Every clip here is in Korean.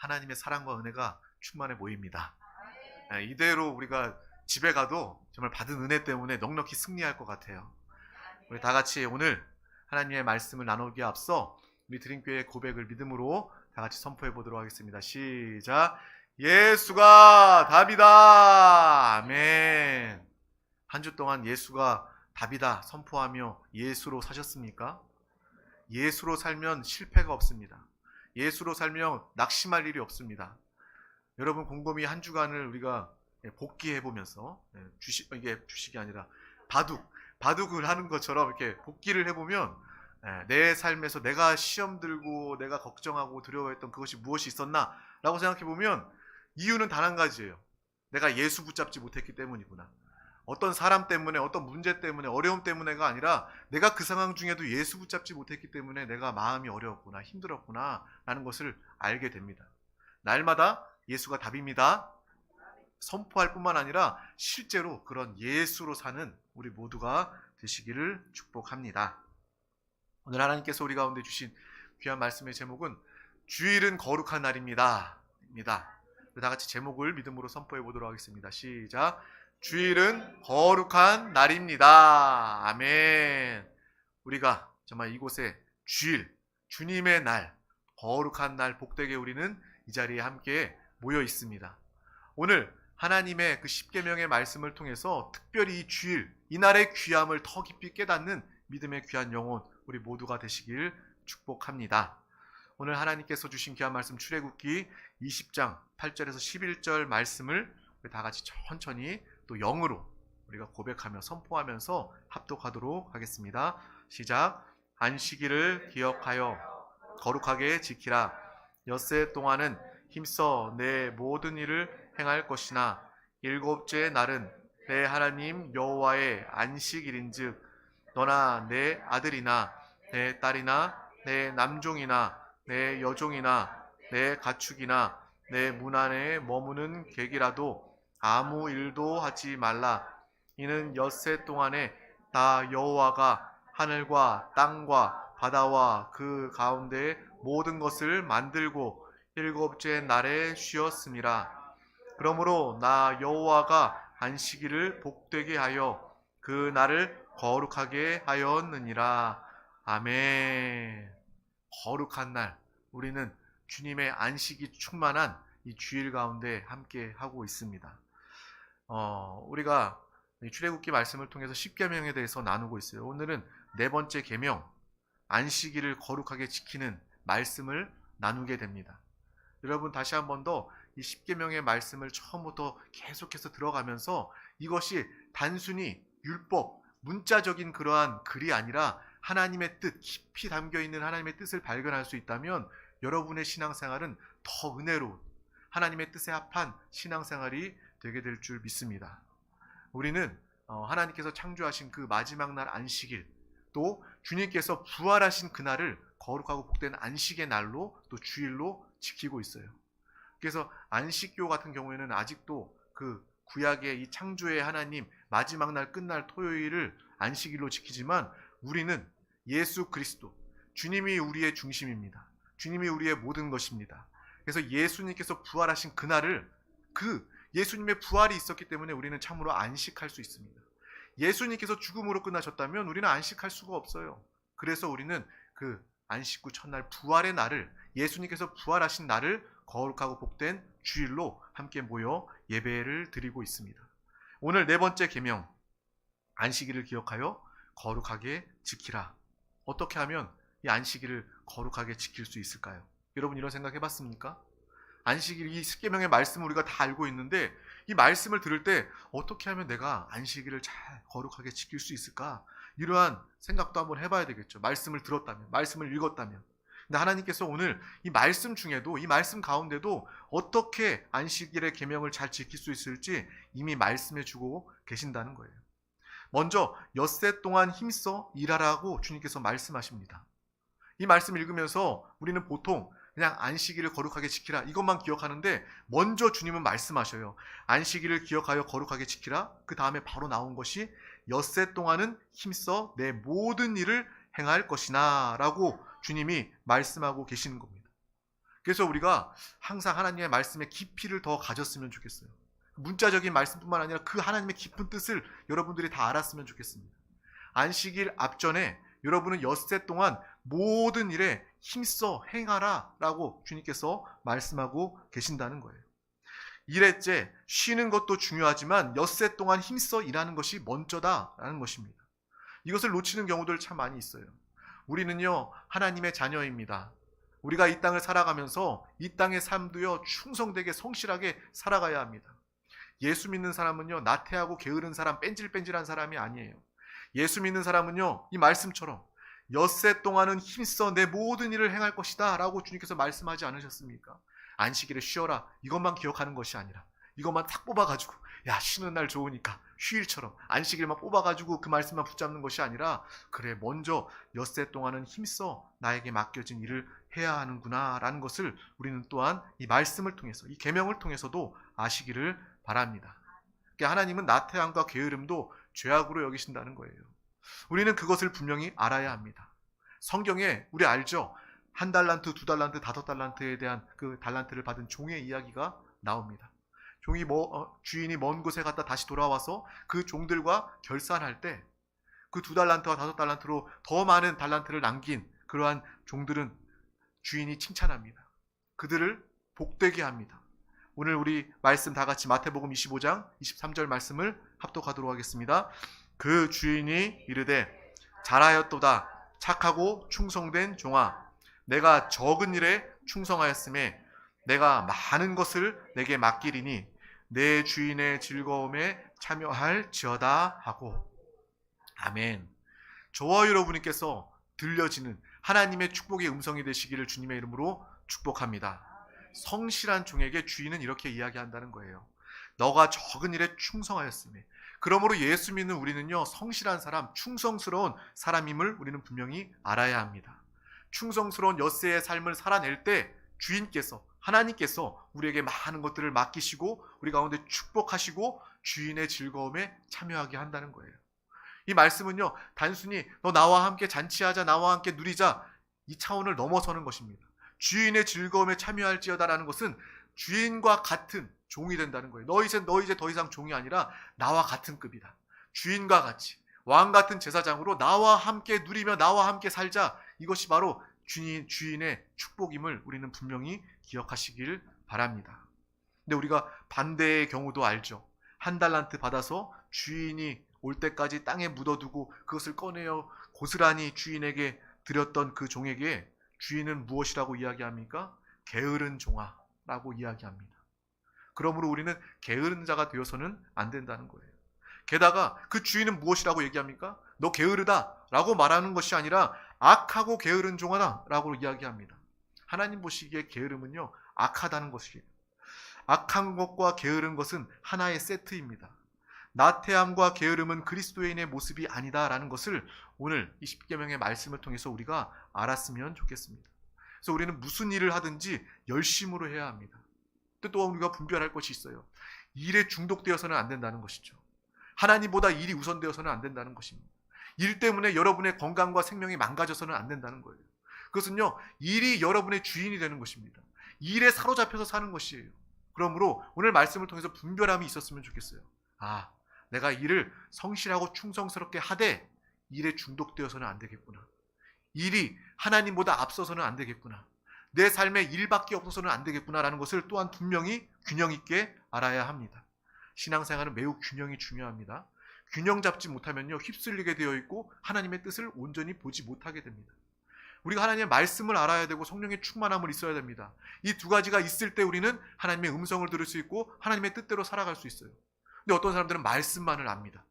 하나님의 사랑과 은혜가 충만해 보입니다. 이대로 우리가 집에 가도 정말 받은 은혜 때문에 넉넉히 승리할 것 같아요. 우리 다 같이 오늘 하나님의 말씀을 나누기에 앞서 우리 드림교회의 고백을 믿음으로 다 같이 선포해 보도록 하겠습니다. 시작. 예수가 답이다. 아멘. 한 주 동안 예수가 답이다 선포하며 예수로 사셨습니까? 예수로 살면 실패가 없습니다. 예수로 살면 낙심할 일이 없습니다. 여러분 곰곰이 한 주간을 우리가 복기해 보면서 이게 주식이 아니라 바둑을 하는 것처럼 이렇게 복기를 해보면 내 삶에서 내가 시험 들고 내가 걱정하고 두려워했던 그것이 무엇이 있었나 라고 생각해 보면 이유는 단 한 가지예요. 내가 예수 붙잡지 못했기 때문이구나. 어떤 사람 때문에 어떤 문제 때문에 어려움 때문에가 아니라 내가 그 상황 중에도 예수 붙잡지 못했기 때문에 내가 마음이 어려웠구나 힘들었구나 라는 것을 알게 됩니다. 날마다 예수가 답입니다 선포할 뿐만 아니라 실제로 그런 예수로 사는 우리 모두가 되시기를 축복합니다. 오늘 하나님께서 우리 가운데 주신 귀한 말씀의 제목은 주일은 거룩한 날입니다. 다 같이 제목을 믿음으로 선포해 보도록 하겠습니다. 시작. 주일은 거룩한 날입니다. 아멘. 우리가 정말 이곳에 주일, 주님의 날, 거룩한 날 복되게 우리는 이 자리에 함께 모여 있습니다. 오늘 하나님의 그 십계명의 말씀을 통해서 특별히 이 주일, 이 날의 귀함을 더 깊이 깨닫는 믿음의 귀한 영혼 우리 모두가 되시길 축복합니다. 오늘 하나님께서 주신 귀한 말씀 출애굽기 20장 8절에서 11절 말씀을 우리 다 같이 천천히 또 영으로 우리가 고백하며 선포하면서 합독하도록 하겠습니다. 시작. 안식일을 기억하여 거룩하게 지키라. 엿새 동안은 힘써 내 모든 일을 행할 것이나 일곱째 날은 내 하나님 여호와의 안식일인즉 너나 내 아들이나 내 딸이나 내 남종이나 내 여종이나 내 가축이나 내 문 안에 머무는 객이라도 아무 일도 하지 말라. 이는 엿새 동안에 나 여호와가 하늘과 땅과 바다와 그 가운데 모든 것을 만들고 일곱째 날에 쉬었음이라. 그러므로 나 여호와가 안식일을 복되게 하여 그 날을 거룩하게 하였느니라. 아멘. 거룩한 날, 우리는 주님의 안식이 충만한 이 주일 가운데 함께 하고 있습니다. 우리가 출애굽기 말씀을 통해서 십계명에 대해서 나누고 있어요. 오늘은 네 번째 계명, 안식일을 거룩하게 지키는 말씀을 나누게 됩니다. 여러분 다시 한 번 더 이 십계명의 말씀을 처음부터 계속해서 들어가면서 이것이 단순히 율법, 문자적인 그러한 글이 아니라 하나님의 뜻, 깊이 담겨있는 하나님의 뜻을 발견할 수 있다면 여러분의 신앙생활은 더 은혜로운 하나님의 뜻에 합한 신앙생활이 되게 될 줄 믿습니다. 우리는 하나님께서 창조하신 그 마지막 날 안식일, 또 주님께서 부활하신 그날을 거룩하고 복된 안식의 날로 또 주일로 지키고 있어요. 그래서 안식교 같은 경우에는 아직도 그 구약의 이 창조의 하나님 마지막 날 끝날 토요일을 안식일로 지키지만 우리는 예수 그리스도, 주님이 우리의 중심입니다. 주님이 우리의 모든 것입니다. 그래서 예수님께서 부활하신 그날을 예수님의 부활이 있었기 때문에 우리는 참으로 안식할 수 있습니다. 예수님께서 죽음으로 끝나셨다면 우리는 안식할 수가 없어요. 그래서 우리는 그 안식 후 첫날 부활의 날을, 예수님께서 부활하신 날을 거룩하고 복된 주일로 함께 모여 예배를 드리고 있습니다. 오늘 네 번째 계명, 안식일을 기억하여 거룩하게 지키라. 어떻게 하면 이 안식일을 거룩하게 지킬 수 있을까요? 여러분 이런 생각 해봤습니까? 안식일, 이 십계명의 말씀을 우리가 다 알고 있는데 이 말씀을 들을 때 어떻게 하면 내가 안식일을 잘 거룩하게 지킬 수 있을까? 이러한 생각도 한번 해봐야 되겠죠. 말씀을 들었다면, 말씀을 읽었다면. 근데 하나님께서 오늘 이 말씀 중에도, 이 말씀 가운데도 어떻게 안식일의 계명을 잘 지킬 수 있을지 이미 말씀해 주고 계신다는 거예요. 먼저 엿새 동안 힘써 일하라고 주님께서 말씀하십니다. 이 말씀 읽으면서 우리는 보통 그냥 안식일을 거룩하게 지키라 이것만 기억하는데 먼저 주님은 말씀하셔요. 안식일을 기억하여 거룩하게 지키라. 그 다음에 바로 나온 것이 엿새 동안은 힘써 내 모든 일을 행할 것이나 라고 주님이 말씀하고 계시는 겁니다. 그래서 우리가 항상 하나님의 말씀의 깊이를 더 가졌으면 좋겠어요. 문자적인 말씀뿐만 아니라 그 하나님의 깊은 뜻을 여러분들이 다 알았으면 좋겠습니다. 안식일 앞전에 여러분은 엿새 동안 모든 일에 힘써 행하라 라고 주님께서 말씀하고 계신다는 거예요. 일회째 쉬는 것도 중요하지만 엿새 동안 힘써 일하는 것이 먼저다라는 것입니다. 이것을 놓치는 경우들 참 많이 있어요. 우리는요 하나님의 자녀입니다. 우리가 이 땅을 살아가면서 이 땅의 삶도요 충성되게 성실하게 살아가야 합니다. 예수 믿는 사람은요 나태하고 게으른 사람, 뺀질뺀질한 사람이 아니에요. 예수 믿는 사람은요 이 말씀처럼 엿새 동안은 힘써 내 모든 일을 행할 것이다 라고 주님께서 말씀하지 않으셨습니까? 안식일에 쉬어라 이것만 기억하는 것이 아니라 이것만 탁 뽑아가지고 야 쉬는 날 좋으니까 휴일처럼 안식일만 뽑아가지고 그 말씀만 붙잡는 것이 아니라 그래 먼저 엿새 동안은 힘써 나에게 맡겨진 일을 해야 하는구나 라는 것을 우리는 또한 이 말씀을 통해서 이 계명을 통해서도 아시기를 바랍니다. 그러니까 하나님은 나태함과 게으름도 죄악으로 여기신다는 거예요. 우리는 그것을 분명히 알아야 합니다. 성경에 우리 알죠? 1달란트, 2달란트, 5달란트에 대한 그 달란트를 받은 종의 이야기가 나옵니다. 종이 주인이 먼 곳에 갔다 다시 돌아와서 그 종들과 결산할 때 그 2달란트와 5달란트로 더 많은 달란트를 남긴 그러한 종들은 주인이 칭찬합니다. 그들을 복되게 합니다. 오늘 우리 말씀 다 같이 마태복음 25장 23절 말씀을 합독하도록 하겠습니다. 그 주인이 이르되 잘하였도다 착하고 충성된 종아 내가 적은 일에 충성하였음에 내가 많은 것을 내게 맡기리니 내 주인의 즐거움에 참여할지어다 하고. 아멘. 저와 여러분께서 들려지는 하나님의 축복의 음성이 되시기를 주님의 이름으로 축복합니다. 성실한 종에게 주인은 이렇게 이야기한다는 거예요. 너가 적은 일에 충성하였으며. 그러므로 예수 믿는 우리는요 성실한 사람, 충성스러운 사람임을 우리는 분명히 알아야 합니다. 충성스러운 엿새의 삶을 살아낼 때 주인께서 하나님께서 우리에게 많은 것들을 맡기시고 우리 가운데 축복하시고 주인의 즐거움에 참여하게 한다는 거예요. 이 말씀은요 단순히 너 나와 함께 잔치하자 나와 함께 누리자 이 차원을 넘어서는 것입니다. 주인의 즐거움에 참여할지어다라는 것은 주인과 같은 종이 된다는 거예요. 너 이제 더 이상 종이 아니라 나와 같은 급이다. 주인과 같이 왕 같은 제사장으로 나와 함께 누리며 나와 함께 살자. 이것이 바로 주인의 축복임을 우리는 분명히 기억하시길 바랍니다. 근데 우리가 반대의 경우도 알죠. 1달란트 받아서 주인이 올 때까지 땅에 묻어두고 그것을 꺼내어 고스란히 주인에게 드렸던 그 종에게 주인은 무엇이라고 이야기합니까? 게으른 종아라고 이야기합니다. 그러므로 우리는 게으른 자가 되어서는 안 된다는 거예요. 게다가 그 주인은 무엇이라고 얘기합니까? 너 게으르다 라고 말하는 것이 아니라 악하고 게으른 종아다 라고 이야기합니다. 하나님 보시기에 게으름은요 악하다는 것이에요. 악한 것과 게으른 것은 하나의 세트입니다. 나태함과 게으름은 그리스도인의 모습이 아니다라는 것을 오늘 이 십계명의 말씀을 통해서 우리가 알았으면 좋겠습니다. 그래서 우리는 무슨 일을 하든지 열심으로 해야 합니다. 또 우리가 분별할 것이 있어요. 일에 중독되어서는 안 된다는 것이죠. 하나님보다 일이 우선되어서는 안 된다는 것입니다. 일 때문에 여러분의 건강과 생명이 망가져서는 안 된다는 거예요. 그것은요 일이 여러분의 주인이 되는 것입니다. 일에 사로잡혀서 사는 것이에요. 그러므로 오늘 말씀을 통해서 분별함이 있었으면 좋겠어요. 내가 일을 성실하고 충성스럽게 하되 일에 중독되어서는 안 되겠구나. 일이 하나님보다 앞서서는 안 되겠구나. 내 삶에 일밖에 없어서는 안 되겠구나라는 것을 또한 분명히 균형 있게 알아야 합니다. 신앙생활은 매우 균형이 중요합니다. 균형 잡지 못하면요 휩쓸리게 되어 있고 하나님의 뜻을 온전히 보지 못하게 됩니다. 우리가 하나님의 말씀을 알아야 되고 성령의 충만함을 있어야 됩니다. 이 두 가지가 있을 때 우리는 하나님의 음성을 들을 수 있고 하나님의 뜻대로 살아갈 수 있어요. 근데 어떤 사람들은 말씀만을 압니다.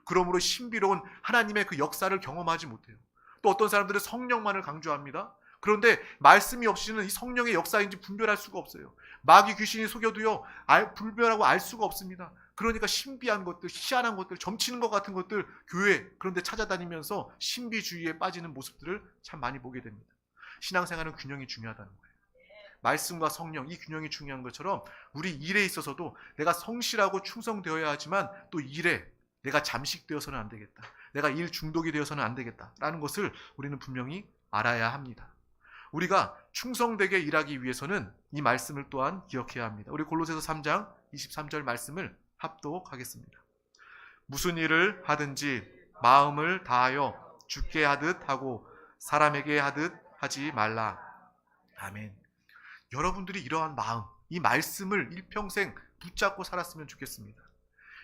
그러므로 신비로운 하나님의 그 역사를 경험하지 못해요. 또 어떤 사람들은 성령만을 강조합니다. 그런데 말씀이 없이는 이 성령의 역사인지 분별할 수가 없어요. 마귀 귀신이 속여도요 분별하고 알 수가 없습니다. 그러니까 신비한 것들, 희한한 것들, 점치는 것 같은 것들 교회 그런데 찾아다니면서 신비주의에 빠지는 모습들을 참 많이 보게 됩니다. 신앙생활은 균형이 중요하다는 거예요. 말씀과 성령 이 균형이 중요한 것처럼 우리 일에 있어서도 내가 성실하고 충성되어야 하지만 또 일에 내가 잠식되어서는 안 되겠다. 내가 일 중독이 되어서는 안 되겠다라는 것을 우리는 분명히 알아야 합니다. 우리가 충성되게 일하기 위해서는 이 말씀을 또한 기억해야 합니다. 우리 골로새서 3장 23절 말씀을 합독하겠습니다. 무슨 일을 하든지 마음을 다하여 주께 하듯 하고 사람에게 하듯 하지 말라. 아멘. 여러분들이 이러한 마음, 이 말씀을 일평생 붙잡고 살았으면 좋겠습니다.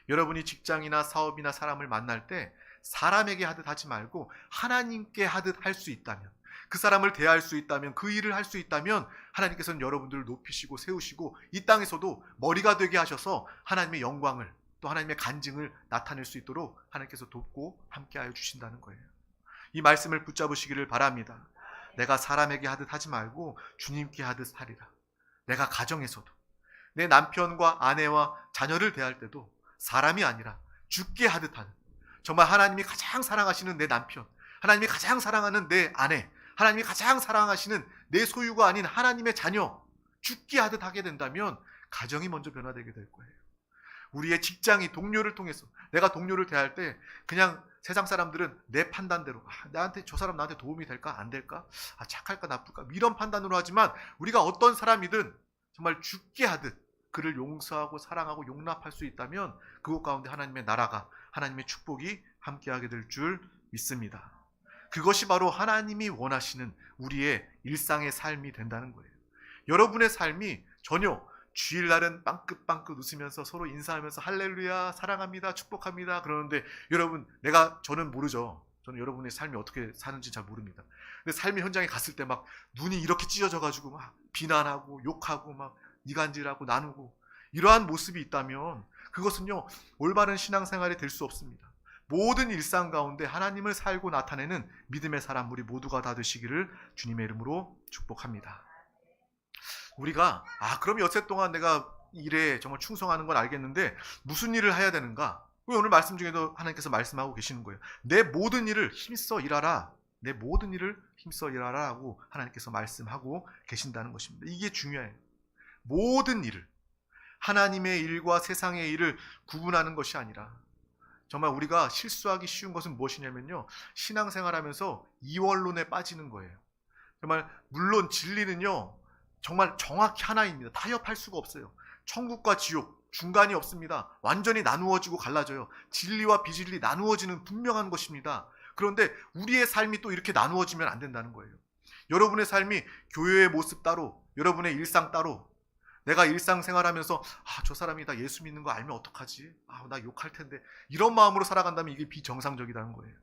여러분이 직장이나 사업이나 사람을 만날 때 사람에게 하듯 하지 말고 하나님께 하듯 할 수 있다면, 그 사람을 대할 수 있다면, 그 일을 할 수 있다면 하나님께서는 여러분들을 높이시고 세우시고 이 땅에서도 머리가 되게 하셔서 하나님의 영광을, 또 하나님의 간증을 나타낼 수 있도록 하나님께서 돕고 함께하여 주신다는 거예요. 이 말씀을 붙잡으시기를 바랍니다. 내가 사람에게 하듯 하지 말고 주님께 하듯 하리라. 내가 가정에서도 내 남편과 아내와 자녀를 대할 때도 사람이 아니라 주께 하듯 하는, 정말 하나님이 가장 사랑하시는 내 남편, 하나님이 가장 사랑하는 내 아내, 하나님이 가장 사랑하시는 내 소유가 아닌 하나님의 자녀, 주께 하듯 하게 된다면 가정이 먼저 변화되게 될 거예요. 우리의 직장이 동료를 통해서, 내가 동료를 대할 때 그냥 세상 사람들은 내 판단대로 나한테, 저 사람 나한테 도움이 될까 안 될까, 착할까 나쁠까, 이런 판단으로 하지만 우리가 어떤 사람이든 정말 주께 하듯 그를 용서하고 사랑하고 용납할 수 있다면 그곳 가운데 하나님의 나라가, 하나님의 축복이 함께하게 될 줄 믿습니다. 그것이 바로 하나님이 원하시는 우리의 일상의 삶이 된다는 거예요. 여러분의 삶이 전혀 주일날은 빵긋빵긋 웃으면서 서로 인사하면서 할렐루야, 사랑합니다, 축복합니다 그러는데, 여러분, 저는 모르죠. 저는 여러분의 삶이 어떻게 사는지 잘 모릅니다. 근데 삶의 현장에 갔을 때 막 눈이 이렇게 찢어져가지고 막 비난하고 욕하고 막 이간질하고 나누고 이러한 모습이 있다면 그것은요, 올바른 신앙생활이 될 수 없습니다. 모든 일상 가운데 하나님을 살고 나타내는 믿음의 사람 우리 모두가 다 되시기를 주님의 이름으로 축복합니다. 우리가 그럼 여태 동안 내가 일에 정말 충성하는 건 알겠는데 무슨 일을 해야 되는가? 오늘 말씀 중에도 하나님께서 말씀하고 계시는 거예요. 내 모든 일을 힘써 일하라. 내 모든 일을 힘써 일하라 하고 하나님께서 말씀하고 계신다는 것입니다. 이게 중요해요. 모든 일을, 하나님의 일과 세상의 일을 구분하는 것이 아니라, 정말 우리가 실수하기 쉬운 것은 무엇이냐면요, 신앙생활하면서 이원론에 빠지는 거예요. 정말 물론 진리는요 정말 정확히 하나입니다. 타협할 수가 없어요. 천국과 지옥 중간이 없습니다. 완전히 나누어지고 갈라져요. 진리와 비진리 나누어지는 분명한 것입니다. 그런데 우리의 삶이 또 이렇게 나누어지면 안 된다는 거예요. 여러분의 삶이 교회의 모습 따로, 여러분의 일상 따로, 내가 일상생활하면서 저 사람이 다 예수 믿는 거 알면 어떡하지? 나 욕할 텐데, 이런 마음으로 살아간다면 이게 비정상적이라는 거예요.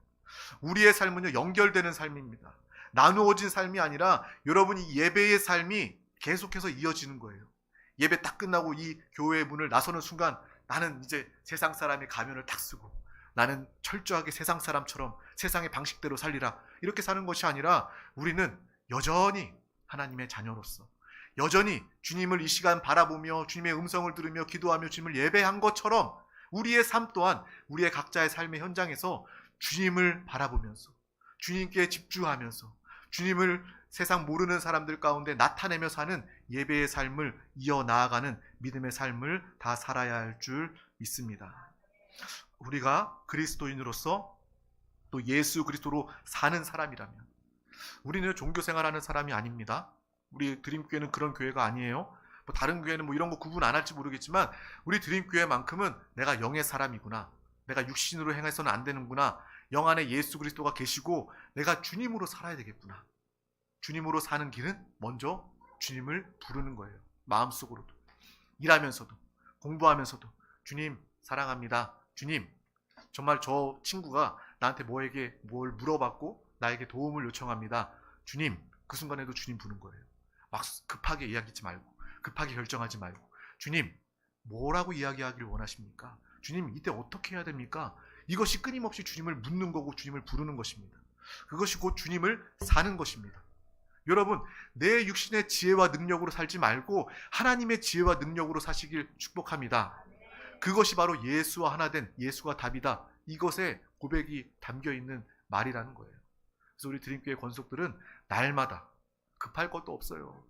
우리의 삶은요 연결되는 삶입니다. 나누어진 삶이 아니라 여러분이 예배의 삶이 계속해서 이어지는 거예요. 예배 딱 끝나고 이 교회의 문을 나서는 순간 나는 이제 세상 사람의 가면을 딱 쓰고 나는 철저하게 세상 사람처럼 세상의 방식대로 살리라, 이렇게 사는 것이 아니라 우리는 여전히 하나님의 자녀로서 여전히 주님을 이 시간 바라보며 주님의 음성을 들으며 기도하며 주님을 예배한 것처럼 우리의 삶 또한 우리의 각자의 삶의 현장에서 주님을 바라보면서 주님께 집중하면서 주님을 세상 모르는 사람들 가운데 나타내며 사는 예배의 삶을 이어나아가는 믿음의 삶을 다 살아야 할 줄 믿습니다. 우리가 그리스도인으로서 또 예수 그리스도로 사는 사람이라면, 우리는 종교생활하는 사람이 아닙니다. 우리 드림교회는 그런 교회가 아니에요. 다른 교회는 이런 거 구분 안 할지 모르겠지만 우리 드림교회만큼은 내가 영의 사람이구나, 내가 육신으로 행해서는 안 되는구나, 영 안에 예수 그리스도가 계시고 내가 주님으로 살아야 되겠구나. 주님으로 사는 길은 먼저 주님을 부르는 거예요. 마음속으로도, 일하면서도, 공부하면서도 주님 사랑합니다. 주님, 정말 저 친구가 나한테 뭘 물어봤고 나에게 도움을 요청합니다. 주님, 그 순간에도 주님 부르는 거예요. 막 급하게 이야기하지 말고, 급하게 결정하지 말고, 주님 뭐라고 이야기하기를 원하십니까? 주님 이때 어떻게 해야 됩니까? 이것이 끊임없이 주님을 묻는 거고 주님을 부르는 것입니다. 그것이 곧 주님을 사는 것입니다. 여러분, 내 육신의 지혜와 능력으로 살지 말고 하나님의 지혜와 능력으로 사시길 축복합니다. 그것이 바로 예수와 하나 된 예수가 답이다, 이것에 고백이 담겨있는 말이라는 거예요. 그래서 우리 드림교회 권속들은 날마다 급할 것도 없어요.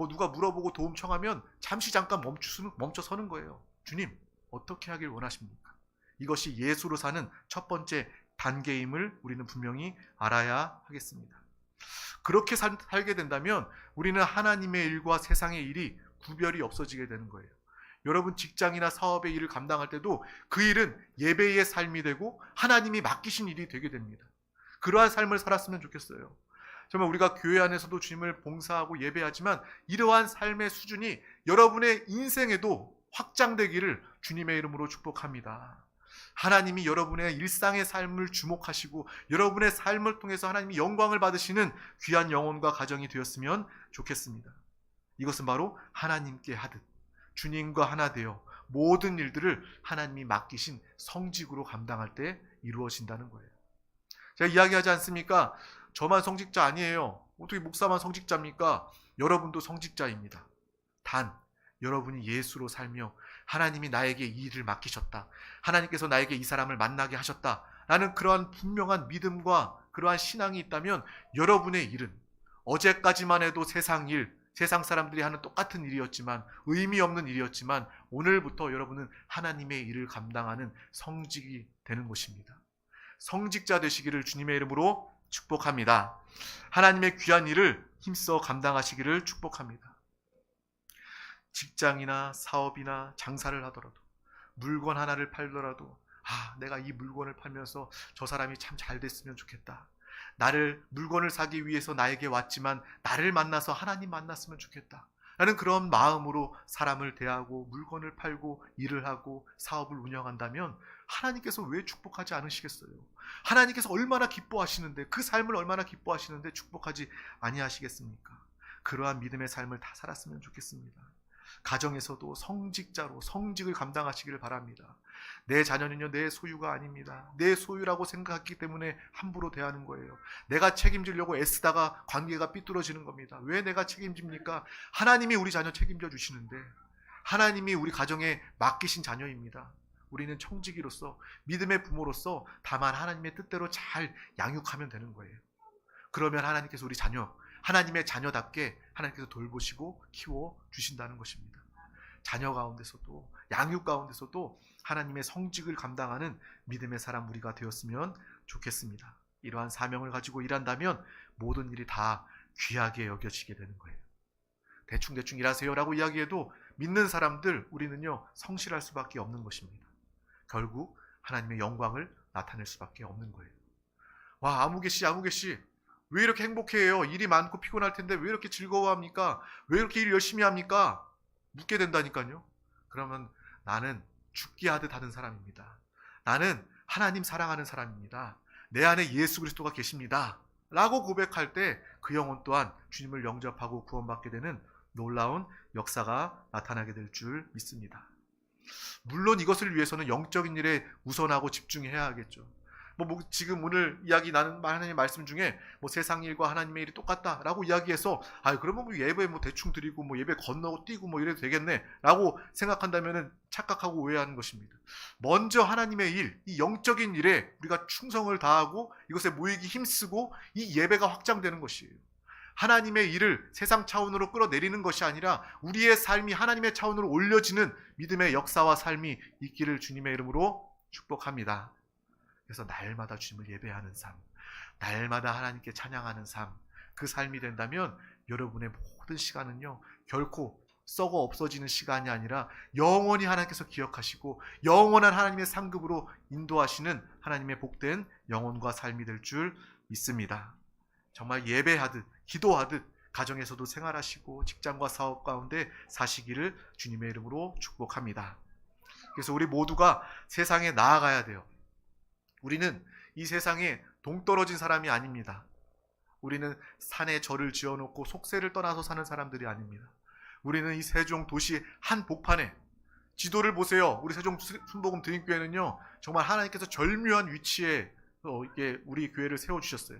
누가 물어보고 도움 청하면 잠시 잠깐 멈춰 서는 거예요. 주님 어떻게 하길 원하십니까? 이것이 예수로 사는 첫 번째 단계임을 우리는 분명히 알아야 하겠습니다. 그렇게 살게 된다면 우리는 하나님의 일과 세상의 일이 구별이 없어지게 되는 거예요. 여러분 직장이나 사업의 일을 감당할 때도 그 일은 예배의 삶이 되고 하나님이 맡기신 일이 되게 됩니다. 그러한 삶을 살았으면 좋겠어요. 정말 우리가 교회 안에서도 주님을 봉사하고 예배하지만 이러한 삶의 수준이 여러분의 인생에도 확장되기를 주님의 이름으로 축복합니다. 하나님이 여러분의 일상의 삶을 주목하시고 여러분의 삶을 통해서 하나님이 영광을 받으시는 귀한 영혼과 가정이 되었으면 좋겠습니다. 이것은 바로 하나님께 하듯 주님과 하나 되어 모든 일들을 하나님이 맡기신 성직으로 감당할 때 이루어진다는 거예요. 제가 이야기하지 않습니까? 저만 성직자 아니에요. 어떻게 목사만 성직자입니까? 여러분도 성직자입니다. 단 여러분이 예수로 살며 하나님이 나에게 이 일을 맡기셨다. 하나님께서 나에게 이 사람을 만나게 하셨다. 라는 그러한 분명한 믿음과 그러한 신앙이 있다면 여러분의 일은 어제까지만 해도 세상 일, 세상 사람들이 하는 똑같은 일이었지만 의미 없는 일이었지만 오늘부터 여러분은 하나님의 일을 감당하는 성직이 되는 것입니다. 성직자 되시기를 주님의 이름으로 축복합니다. 하나님의 귀한 일을 힘써 감당하시기를 축복합니다. 직장이나 사업이나 장사를 하더라도 물건 하나를 팔더라도 내가 이 물건을 팔면서 저 사람이 참 잘 됐으면 좋겠다. 나를 물건을 사기 위해서 나에게 왔지만 나를 만나서 하나님 만났으면 좋겠다. 라는 그런 마음으로 사람을 대하고 물건을 팔고 일을 하고 사업을 운영한다면 하나님께서 왜 축복하지 않으시겠어요? 하나님께서 얼마나 기뻐하시는데 그 삶을 얼마나 기뻐하시는데 축복하지 아니하시겠습니까? 그러한 믿음의 삶을 다 살았으면 좋겠습니다. 가정에서도 성직자로 성직을 감당하시기를 바랍니다. 내 자녀는요 내 소유가 아닙니다. 내 소유라고 생각했기 때문에 함부로 대하는 거예요. 내가 책임지려고 애쓰다가 관계가 삐뚤어지는 겁니다. 왜 내가 책임집니까? 하나님이 우리 자녀 책임져 주시는데 하나님이 우리 가정에 맡기신 자녀입니다. 우리는 청지기로서 믿음의 부모로서 다만 하나님의 뜻대로 잘 양육하면 되는 거예요. 그러면 하나님께서 우리 자녀 하나님의 자녀답게 하나님께서 돌보시고 키워 주신다는 것입니다. 자녀 가운데서도 양육 가운데서도 하나님의 성직을 감당하는 믿음의 사람 우리가 되었으면 좋겠습니다. 이러한 사명을 가지고 일한다면 모든 일이 다 귀하게 여겨지게 되는 거예요. 대충 일하세요라고 이야기해도 믿는 사람들 우리는요 성실할 수밖에 없는 것입니다. 결국 하나님의 영광을 나타낼 수밖에 없는 거예요. 와 아무개 씨 왜 이렇게 행복해요? 일이 많고 피곤할 텐데 왜 이렇게 즐거워합니까? 왜 이렇게 일 열심히 합니까? 묻게 된다니까요. 그러면 나는 죽기 하듯 하는 사람입니다. 나는 하나님 사랑하는 사람입니다. 내 안에 예수 그리스도가 계십니다. 라고 고백할 때 그 영혼 또한 주님을 영접하고 구원받게 되는 놀라운 역사가 나타나게 될 줄 믿습니다. 물론 이것을 위해서는 영적인 일에 우선하고 집중해야 하겠죠. 지금 오늘 이야기 나는 하나님의 말씀 중에 세상 일과 하나님의 일이 똑같다라고 이야기해서 그러면 예배 대충 드리고 예배 건너고 뛰고 이래도 되겠네 라고 생각한다면 착각하고 오해하는 것입니다. 먼저 하나님의 일, 이 영적인 일에 우리가 충성을 다하고 이것에 모이기 힘쓰고 이 예배가 확장되는 것이에요. 하나님의 일을 세상 차원으로 끌어내리는 것이 아니라 우리의 삶이 하나님의 차원으로 올려지는 믿음의 역사와 삶이 있기를 주님의 이름으로 축복합니다. 그래서 날마다 주님을 예배하는 삶, 날마다 하나님께 찬양하는 삶, 그 삶이 된다면 여러분의 모든 시간은요 결코 썩어 없어지는 시간이 아니라 영원히 하나님께서 기억하시고 영원한 하나님의 상급으로 인도하시는 하나님의 복된 영혼과 삶이 될 줄 믿습니다. 정말 예배하듯 기도하듯 가정에서도 생활하시고 직장과 사업 가운데 사시기를 주님의 이름으로 축복합니다. 그래서 우리 모두가 세상에 나아가야 돼요. 우리는 이 세상에 동떨어진 사람이 아닙니다. 우리는 산에 절을 지어놓고 속세를 떠나서 사는 사람들이 아닙니다. 우리는 이 세종 도시 한 복판에 지도를 보세요. 우리 세종 순복음 드림교회는요 정말 하나님께서 절묘한 위치에 우리 교회를 세워주셨어요.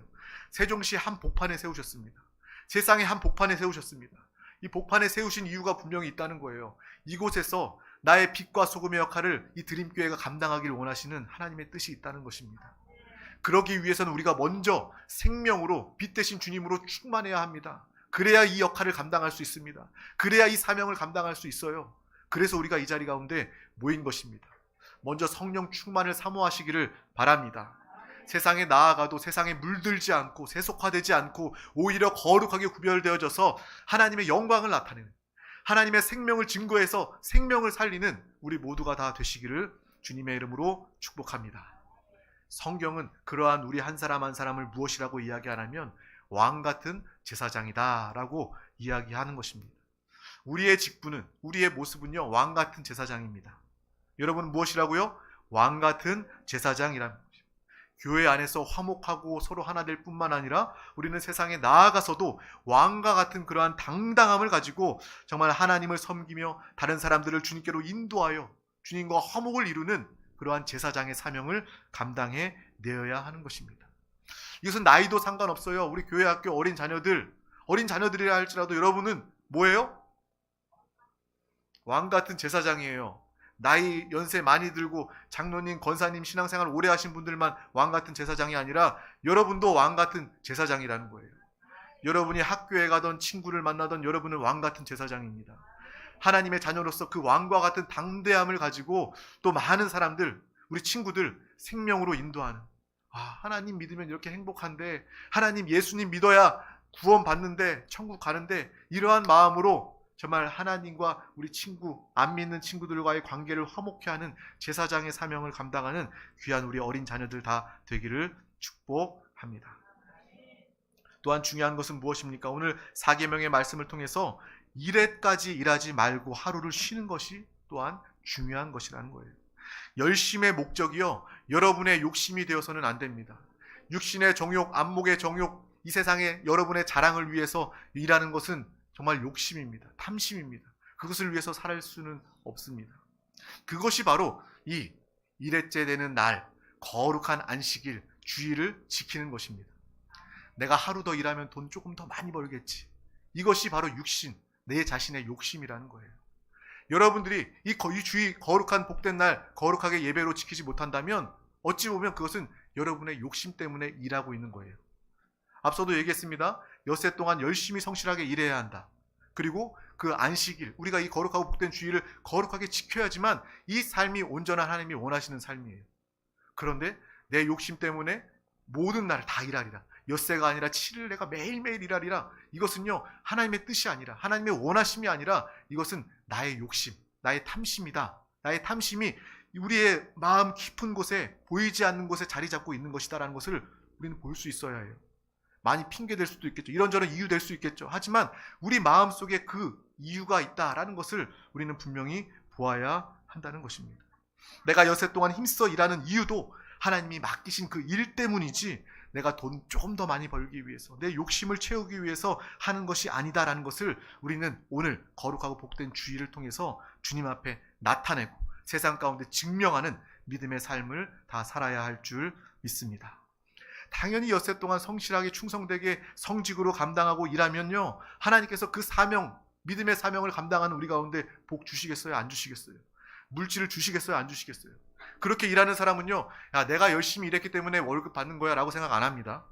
세종시 한 복판에 세우셨습니다. 세상의 한 복판에 세우셨습니다. 이 복판에 세우신 이유가 분명히 있다는 거예요. 이곳에서 나의 빛과 소금의 역할을 이 드림교회가 감당하기를 원하시는 하나님의 뜻이 있다는 것입니다. 그러기 위해서는 우리가 먼저 생명으로 빛 대신 주님으로 충만해야 합니다. 그래야 이 역할을 감당할 수 있습니다. 그래야 이 사명을 감당할 수 있어요. 그래서 우리가 이 자리 가운데 모인 것입니다. 먼저 성령 충만을 사모하시기를 바랍니다. 세상에 나아가도 세상에 물들지 않고 세속화되지 않고 오히려 거룩하게 구별되어져서 하나님의 영광을 나타내는, 하나님의 생명을 증거해서 생명을 살리는 우리 모두가 다 되시기를 주님의 이름으로 축복합니다. 성경은 그러한 우리 한 사람 한 사람을 무엇이라고 이야기 안 하면 왕같은 제사장이다 라고 이야기하는 것입니다. 우리의 직분은, 우리의 모습은요, 왕같은 제사장입니다. 여러분 무엇이라고요? 왕같은 제사장이라는 것입니다. 교회 안에서 화목하고 서로 하나 될 뿐만 아니라 우리는 세상에 나아가서도 왕과 같은 그러한 당당함을 가지고 정말 하나님을 섬기며 다른 사람들을 주님께로 인도하여 주님과 화목을 이루는 그러한 제사장의 사명을 감당해 내어야 하는 것입니다. 이것은 나이도 상관없어요. 우리 교회 학교 어린 자녀들이라 할지라도 여러분은 뭐예요? 왕 같은 제사장이에요. 나이 연세 많이 들고 장로님, 권사님, 신앙생활 오래 하신 분들만 왕 같은 제사장이 아니라 여러분도 왕 같은 제사장이라는 거예요. 여러분이 학교에 가던 친구를 만나던 여러분은 왕 같은 제사장입니다. 하나님의 자녀로서 그 왕과 같은 당대함을 가지고 또 많은 사람들, 우리 친구들 생명으로 인도하는, 하나님 믿으면 이렇게 행복한데, 하나님 예수님 믿어야 구원 받는데 천국 가는데, 이러한 마음으로 정말 하나님과 우리 친구, 안 믿는 친구들과의 관계를 화목케 하는 제사장의 사명을 감당하는 귀한 우리 어린 자녀들 다 되기를 축복합니다. 또한 중요한 것은 무엇입니까? 오늘 4계명의 말씀을 통해서 이래까지 일하지 말고 하루를 쉬는 것이 또한 중요한 것이라는 거예요. 열심의 목적이요, 여러분의 욕심이 되어서는 안 됩니다. 육신의 정욕, 안목의 정욕, 이 세상에 여러분의 자랑을 위해서 일하는 것은 정말 욕심입니다. 탐심입니다. 그것을 위해서 살 수는 없습니다. 그것이 바로 이 일회째 되는 날, 거룩한 안식일, 주일을 지키는 것입니다. 내가 하루 더 일하면 돈 조금 더 많이 벌겠지. 이것이 바로 육신, 내 자신의 욕심이라는 거예요. 여러분들이 이 주의 거룩한 복된 날 거룩하게 예배로 지키지 못한다면 어찌 보면 그것은 여러분의 욕심 때문에 일하고 있는 거예요. 앞서도 얘기했습니다. 엿새 동안 열심히 성실하게 일해야 한다. 그리고 그 안식일, 우리가 이 거룩하고 복된 주일을 거룩하게 지켜야지만 이 삶이 온전한 하나님이 원하시는 삶이에요. 그런데 내 욕심 때문에 모든 날을 다 일하리라, 엿새가 아니라 7일 내가 매일매일 일하리라, 이것은요 하나님의 뜻이 아니라, 하나님의 원하심이 아니라 이것은 나의 욕심, 나의 탐심이다. 나의 탐심이 우리의 마음 깊은 곳에, 보이지 않는 곳에 자리 잡고 있는 것이다라는 것을 우리는 볼 수 있어야 해요. 많이 핑계될 수도 있겠죠. 이런저런 이유 될 수 있겠죠. 하지만 우리 마음속에 그 이유가 있다라는 것을 우리는 분명히 보아야 한다는 것입니다. 내가 엿새 동안 힘써 일하는 이유도 하나님이 맡기신 그 일 때문이지, 내가 돈 조금 더 많이 벌기 위해서, 내 욕심을 채우기 위해서 하는 것이 아니다라는 것을 우리는 오늘 거룩하고 복된 주일을 통해서 주님 앞에 나타내고 세상 가운데 증명하는 믿음의 삶을 다 살아야 할 줄 믿습니다. 당연히 엿새 동안 성실하게 충성되게 성직으로 감당하고 일하면요, 하나님께서 그 사명, 믿음의 사명을 감당하는 우리 가운데 복 주시겠어요? 안 주시겠어요? 물질을 주시겠어요? 안 주시겠어요? 그렇게 일하는 사람은요, 야, 내가 열심히 일했기 때문에 월급 받는 거야 라고 생각 안 합니다.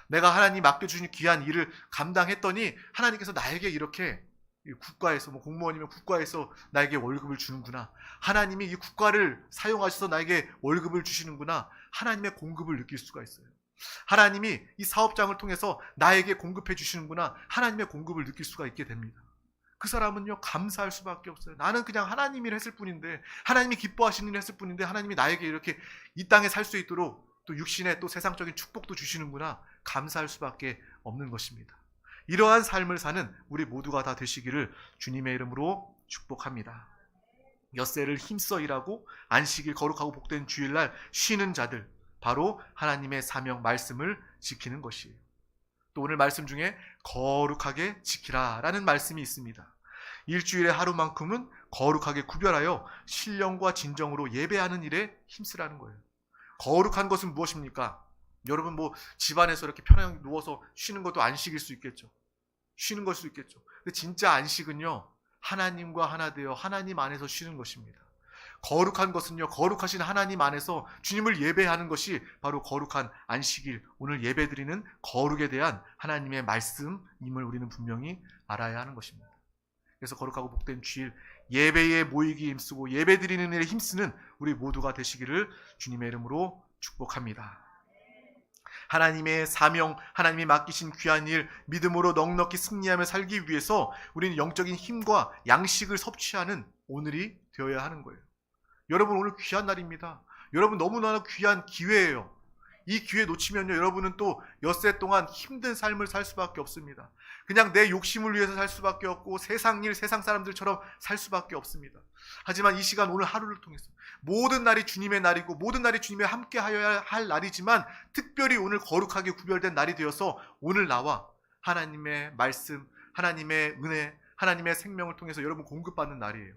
내가 하나님 맡겨주신 귀한 일을 감당했더니 하나님께서 나에게 이렇게 국가에서, 공무원이면 국가에서 나에게 월급을 주는구나, 하나님이 이 국가를 사용하셔서 나에게 월급을 주시는구나, 하나님의 공급을 느낄 수가 있어요. 하나님이 이 사업장을 통해서 나에게 공급해 주시는구나, 하나님의 공급을 느낄 수가 있게 됩니다. 그 사람은요 감사할 수밖에 없어요. 나는 그냥 하나님이 했을 뿐인데, 하나님이 기뻐하시는 일 했을 뿐인데, 하나님이 나에게 이렇게 이 땅에 살 수 있도록 또 육신의 또 세상적인 축복도 주시는구나, 감사할 수밖에 없는 것입니다. 이러한 삶을 사는 우리 모두가 다 되시기를 주님의 이름으로 축복합니다. 엿새를 힘써 일하고 안식일 거룩하고 복된 주일날 쉬는 자들, 바로 하나님의 사명 말씀을 지키는 것이에요. 또 오늘 말씀 중에 거룩하게 지키라 라는 말씀이 있습니다. 일주일의 하루만큼은 거룩하게 구별하여 신령과 진정으로 예배하는 일에 힘쓰라는 거예요. 거룩한 것은 무엇입니까? 여러분 집안에서 이렇게 편하게 누워서 쉬는 것도 안식일 수 있겠죠. 쉬는 걸 수 있겠죠. 근데 진짜 안식은요, 하나님과 하나 되어 하나님 안에서 쉬는 것입니다. 거룩한 것은요, 거룩하신 하나님 안에서 주님을 예배하는 것이 바로 거룩한 안식일, 오늘 예배드리는 거룩에 대한 하나님의 말씀임을 우리는 분명히 알아야 하는 것입니다. 그래서 거룩하고 복된 주일, 예배에 모이기 힘쓰고 예배드리는 일에 힘쓰는 우리 모두가 되시기를 주님의 이름으로 축복합니다. 하나님의 사명, 하나님이 맡기신 귀한 일, 믿음으로 넉넉히 승리하며 살기 위해서 우리는 영적인 힘과 양식을 섭취하는 오늘이 되어야 하는 거예요. 여러분, 오늘 귀한 날입니다. 여러분, 너무나 귀한 기회예요. 이 기회 놓치면요, 여러분은 또 엿새 동안 힘든 삶을 살 수밖에 없습니다. 그냥 내 욕심을 위해서 살 수밖에 없고 세상 일, 세상 사람들처럼 살 수밖에 없습니다. 하지만 이 시간, 오늘 하루를 통해서 모든 날이 주님의 날이고 모든 날이 주님과 함께 하여야 할 날이지만 특별히 오늘 거룩하게 구별된 날이 되어서 오늘 나와 하나님의 말씀, 하나님의 은혜, 하나님의 생명을 통해서 여러분 공급받는 날이에요.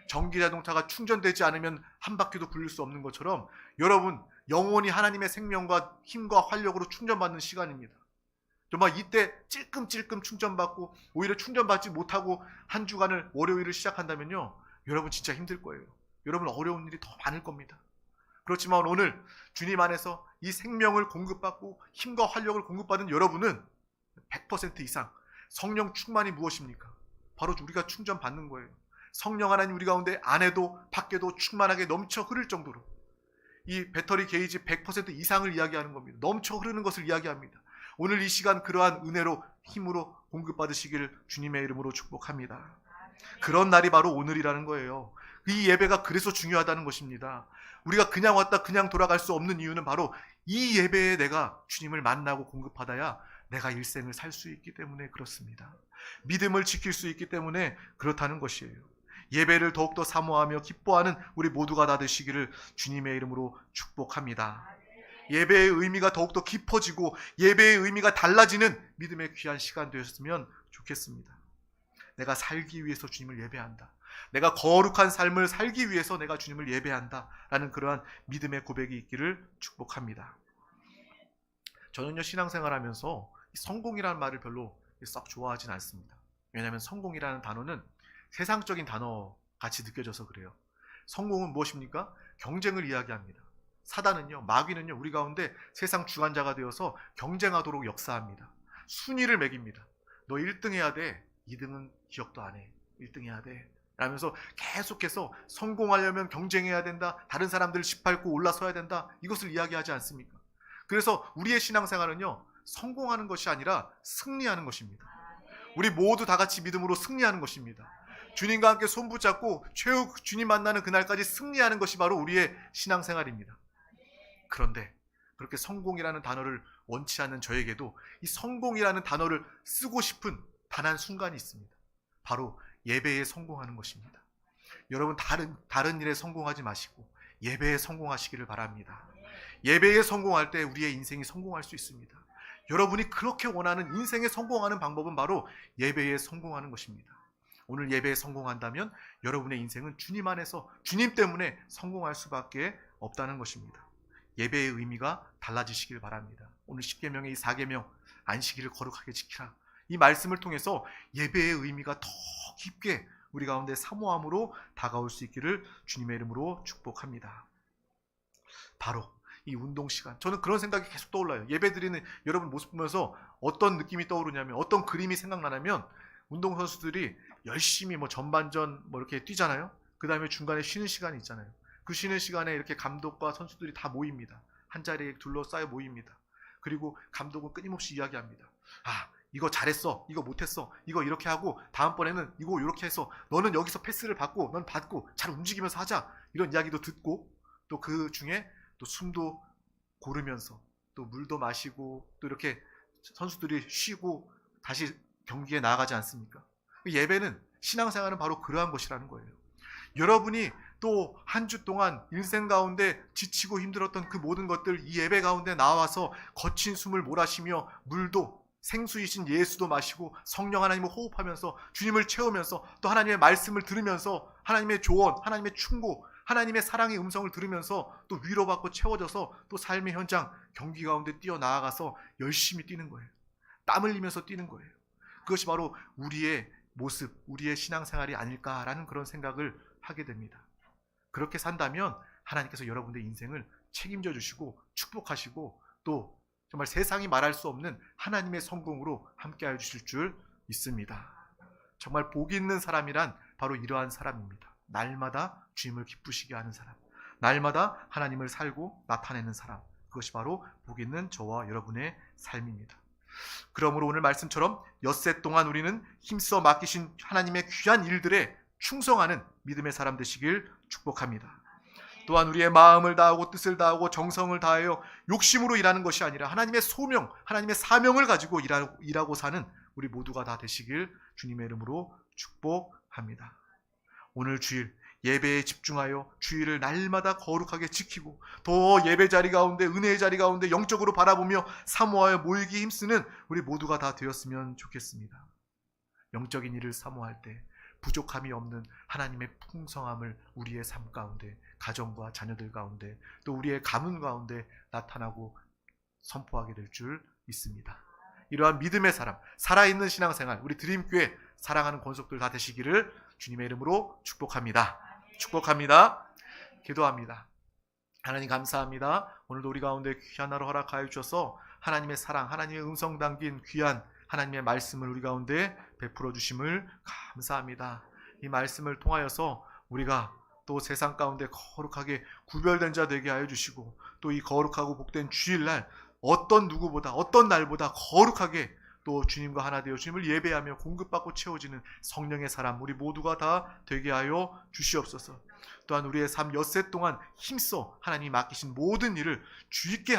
전기자동차가 충전되지 않으면 한 바퀴도 굴릴 수 없는 것처럼 여러분 영원히 하나님의 생명과 힘과 활력으로 충전받는 시간입니다. 정말 이때 찔끔찔끔 충전받고 오히려 충전받지 못하고 한 주간을 월요일을 시작한다면요, 여러분 진짜 힘들 거예요. 여러분 어려운 일이 더 많을 겁니다. 그렇지만 오늘 주님 안에서 이 생명을 공급받고 힘과 활력을 공급받은 여러분은 100% 이상 성령 충만이 무엇입니까? 바로 우리가 충전받는 거예요. 성령 하나님 우리 가운데 안에도 밖에도 충만하게 넘쳐 흐를 정도로 이 배터리 게이지 100% 이상을 이야기하는 겁니다. 넘쳐 흐르는 것을 이야기합니다. 오늘 이 시간 그러한 은혜로 힘으로 공급받으시기를 주님의 이름으로 축복합니다. 그런 날이 바로 오늘이라는 거예요. 이 예배가 그래서 중요하다는 것입니다. 우리가 그냥 왔다 그냥 돌아갈 수 없는 이유는 바로 이 예배에 내가 주님을 만나고 공급받아야 내가 일생을 살 수 있기 때문에 그렇습니다. 믿음을 지킬 수 있기 때문에 그렇다는 것이에요. 예배를 더욱더 사모하며 기뻐하는 우리 모두가 다 되시기를 주님의 이름으로 축복합니다. 예배의 의미가 더욱더 깊어지고 예배의 의미가 달라지는 믿음의 귀한 시간 되었으면 좋겠습니다. 내가 살기 위해서 주님을 예배한다. 내가 거룩한 삶을 살기 위해서 내가 주님을 예배한다. 라는 그러한 믿음의 고백이 있기를 축복합니다. 저는요, 신앙생활하면서 성공이라는 말을 별로 썩 좋아하진 않습니다. 왜냐하면 성공이라는 단어는 세상적인 단어 같이 느껴져서 그래요. 성공은 무엇입니까? 경쟁을 이야기합니다. 사단은요, 마귀는요, 우리 가운데 세상 주관자가 되어서 경쟁하도록 역사합니다. 순위를 매깁니다. 너 1등 해야 돼. 2등은 기억도 안 해. 1등 해야 돼. 라면서 계속해서 성공하려면 경쟁해야 된다. 다른 사람들을 짓밟고 올라서야 된다. 이것을 이야기하지 않습니까? 그래서 우리의 신앙생활은요, 성공하는 것이 아니라 승리하는 것입니다. 우리 모두 다 같이 믿음으로 승리하는 것입니다. 주님과 함께 손붙잡고 최후 주님 만나는 그날까지 승리하는 것이 바로 우리의 신앙생활입니다. 그런데 그렇게 성공이라는 단어를 원치 않는 저에게도 이 성공이라는 단어를 쓰고 싶은 단 한 순간이 있습니다. 바로 예배에 성공하는 것입니다. 여러분 다른 일에 성공하지 마시고 예배에 성공하시기를 바랍니다. 예배에 성공할 때 우리의 인생이 성공할 수 있습니다. 여러분이 그렇게 원하는 인생에 성공하는 방법은 바로 예배에 성공하는 것입니다. 오늘 예배에 성공한다면 여러분의 인생은 주님 안에서 주님 때문에 성공할 수밖에 없다는 것입니다. 예배의 의미가 달라지시길 바랍니다. 오늘 10계명의 이 4계명 안식일을 거룩하게 지키라. 이 말씀을 통해서 예배의 의미가 더 깊게 우리 가운데 사모함으로 다가올 수 있기를 주님의 이름으로 축복합니다. 바로 이 운동 시간, 저는 그런 생각이 계속 떠올라요. 예배 드리는 여러분 모습 보면서 어떤 느낌이 떠오르냐면, 어떤 그림이 생각나냐면, 운동선수들이 열심히 전반전 이렇게 뛰잖아요. 그 다음에 중간에 쉬는 시간이 있잖아요. 그 쉬는 시간에 이렇게 감독과 선수들이 다 모입니다. 한 자리에 둘러싸여 모입니다. 그리고 감독은 끊임없이 이야기합니다. 이거 잘했어, 이거 못했어, 이거 이렇게 하고 다음번에는 이거 이렇게 해서 너는 여기서 패스를 받고 넌 받고 잘 움직이면서 하자, 이런 이야기도 듣고, 또 그 중에 또 숨도 고르면서 또 물도 마시고 또 이렇게 선수들이 쉬고 다시 경기에 나아가지 않습니까? 예배는, 신앙생활은 바로 그러한 것이라는 거예요. 여러분이 또 한 주 동안 일생 가운데 지치고 힘들었던 그 모든 것들 이 예배 가운데 나와서 거친 숨을 몰아쉬며 물도, 생수이신 예수도 마시고 성령 하나님을 호흡하면서 주님을 채우면서 또 하나님의 말씀을 들으면서 하나님의 조언, 하나님의 충고, 하나님의 사랑의 음성을 들으면서 또 위로받고 채워져서 또 삶의 현장, 경기 가운데 뛰어나아가서 열심히 뛰는 거예요. 땀 흘리면서 뛰는 거예요. 그것이 바로 우리의 모습, 우리의 신앙생활이 아닐까라는 그런 생각을 하게 됩니다. 그렇게 산다면 하나님께서 여러분의 인생을 책임져 주시고 축복하시고 또 정말 세상이 말할 수 없는 하나님의 성공으로 함께하여 주실 줄 믿습니다. 정말 복 있는 사람이란 바로 이러한 사람입니다. 날마다 주님을 기쁘시게 하는 사람, 날마다 하나님을 살고 나타내는 사람, 그것이 바로 복 있는 저와 여러분의 삶입니다. 그러므로 오늘 말씀처럼 엿새 동안 우리는 힘써 맡기신 하나님의 귀한 일들에 충성하는 믿음의 사람 되시길 축복합니다. 또한 우리의 마음을 다하고 뜻을 다하고 정성을 다하여 욕심으로 일하는 것이 아니라 하나님의 소명, 하나님의 사명을 가지고 일하고 사는 우리 모두가 다 되시길 주님의 이름으로 축복합니다. 오늘 주일 예배에 집중하여 주일을 날마다 거룩하게 지키고 더 예배 자리 가운데 은혜의 자리 가운데 영적으로 바라보며 사모하여 모이기 힘쓰는 우리 모두가 다 되었으면 좋겠습니다. 영적인 일을 사모할 때 부족함이 없는 하나님의 풍성함을 우리의 삶 가운데, 가정과 자녀들 가운데, 또 우리의 가문 가운데 나타나고 선포하게 될 줄 믿습니다. 이러한 믿음의 사람, 살아있는 신앙생활, 우리 드림교회 사랑하는 권속들 다 되시기를 주님의 이름으로 축복합니다. 축복합니다. 기도합니다. 하나님 감사합니다. 오늘도 우리 가운데 귀한 하루 허락하여 주셔서 하나님의 사랑, 하나님의 음성 담긴 귀한 하나님의 말씀을 우리 가운데 베풀어 주심을 감사합니다. 이 말씀을 통하여서 우리가 또 세상 가운데 거룩하게 구별된 자 되게 하여 주시고 또 이 거룩하고 복된 주일날 어떤 누구보다 어떤 날보다 거룩하게 또 주님과 하나 되어 주님을 예배하며 공급받고 채워지는 성령의 사람 우리 모두가 다 되게 하여 주시옵소서. 또한 우리의 삶 엿새 동안 힘써 하나님이 맡기신 모든 일을 주님께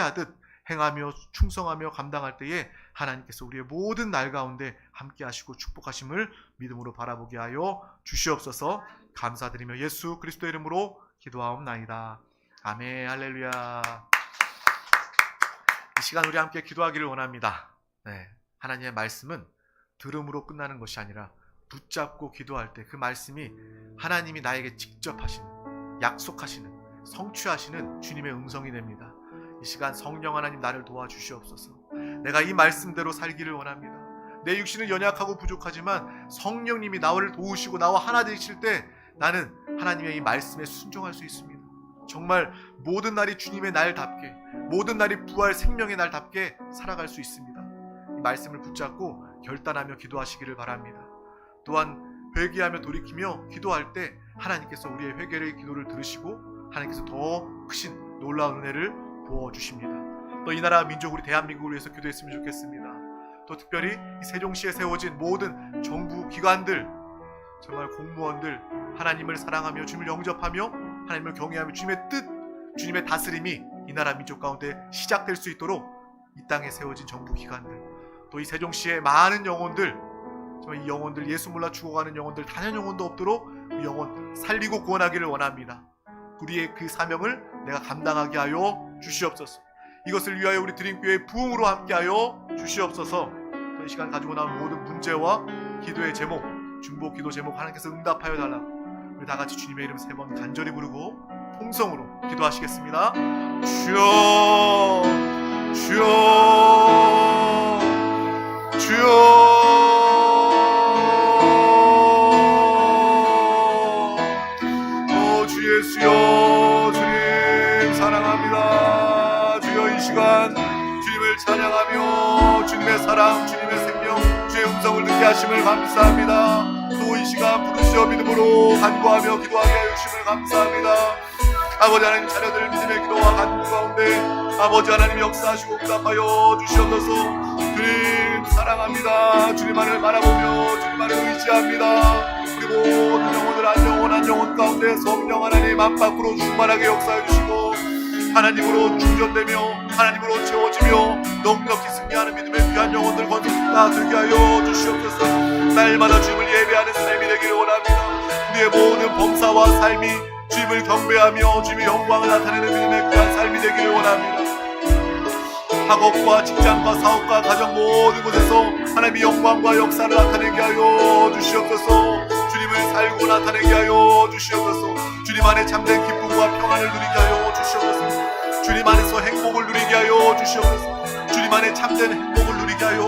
하듯 행하며 충성하며 감당할 때에 하나님께서 우리의 모든 날 가운데 함께 하시고 축복하심을 믿음으로 바라보게 하여 주시옵소서. 감사드리며 예수 그리스도의 이름으로 기도하옵나이다. 아멘. 할렐루야. 이 시간 우리 함께 기도하기를 원합니다. 네, 하나님의 말씀은 들음으로 끝나는 것이 아니라 붙잡고 기도할 때 그 말씀이 하나님이 나에게 직접 하시는, 약속하시는, 성취하시는 주님의 음성이 됩니다. 이 시간 성령 하나님 나를 도와주시옵소서. 내가 이 말씀대로 살기를 원합니다. 내 육신은 연약하고 부족하지만 성령님이 나를 도우시고 나와 하나 되실 때 나는 하나님의 이 말씀에 순종할 수 있습니다. 정말 모든 날이 주님의 날답게, 모든 날이 부활 생명의 날답게 살아갈 수 있습니다. 이 말씀을 붙잡고 결단하며 기도하시기를 바랍니다. 또한 회개하며 돌이키며 기도할 때 하나님께서 우리의 회개의 기도를 들으시고 하나님께서 더 크신 놀라운 은혜를 부어주십니다. 또 이 나라 민족 우리 대한민국을 위해서 기도했으면 좋겠습니다. 또 특별히 이 세종시에 세워진 모든 정부 기관들, 정말 공무원들 하나님을 사랑하며 주님을 영접하며 하나님을 경외하며 주님의 뜻, 주님의 다스림이 이 나라 민족 가운데 시작될 수 있도록 이 땅에 세워진 정부 기관들, 또 이 세종시의 많은 영혼들, 정말 이 영혼들 예수 몰라 죽어가는 영혼들 단연 영혼도 없도록 그 영혼 살리고 구원하기를 원합니다. 우리의 그 사명을 내가 감당하게 하여 주시옵소서. 이것을 위하여 우리 드림교회의 부흥으로 함께하여 주시옵소서. 이 시간 가지고 나온 모든 문제와 기도의 제목, 중보 기도 제목 하나님께서 응답하여 달라고 우리 다 같이 주님의 이름 3번 간절히 부르고 통성으로 기도하시겠습니다. 주여, 주여, 주여. 주 예수여, 주님 사랑합니다. 주여 이 시간 주님을 찬양하며 주님의 사랑, 주님의 생명, 주의 음성을 듣게 하심을 감사합니다. 또 이 시간 부르시어 믿음으로 간구하며 기도하게 하여 주심을 감사합니다. 아버지 하나님, 자녀들 믿음의 기도와 간구 가운데 아버지 하나님 역사하시고 응답하여 주시옵소서. 주님 사랑합니다. 주님만을 바라보며 주님만을 의지합니다. 우리 모든 영혼을 한 영혼 가운데 성령 하나님 안팎으로 충만하게 역사해 주시고 하나님으로 충전되며 하나님으로 채워지며 넉넉히 승리하는 믿음의 귀한 영혼들 건설다 되게 하여 주시옵소서. 날마다 주님을 예배하는 삶이 되기를 원합니다. 우리의 모든 범사와 삶이 주님을 경배하며 주님의 영광을 나타내는 믿음의 귀한 삶이 되기를 원합니다. 학업과 직장과 사업과 가정 모든 곳에서 하나님의 영광과 역사를 나타내게 하여 주시옵소서. 주님을 살고 나타내게 하여 주시옵소서. 주님 안에 참된 기쁨과 평안을 누리게 하여 주시옵소서. 주님 안에서 행복을 누리게 하여 주시옵소서. 주님 안에 참된 행복을 누리게 하여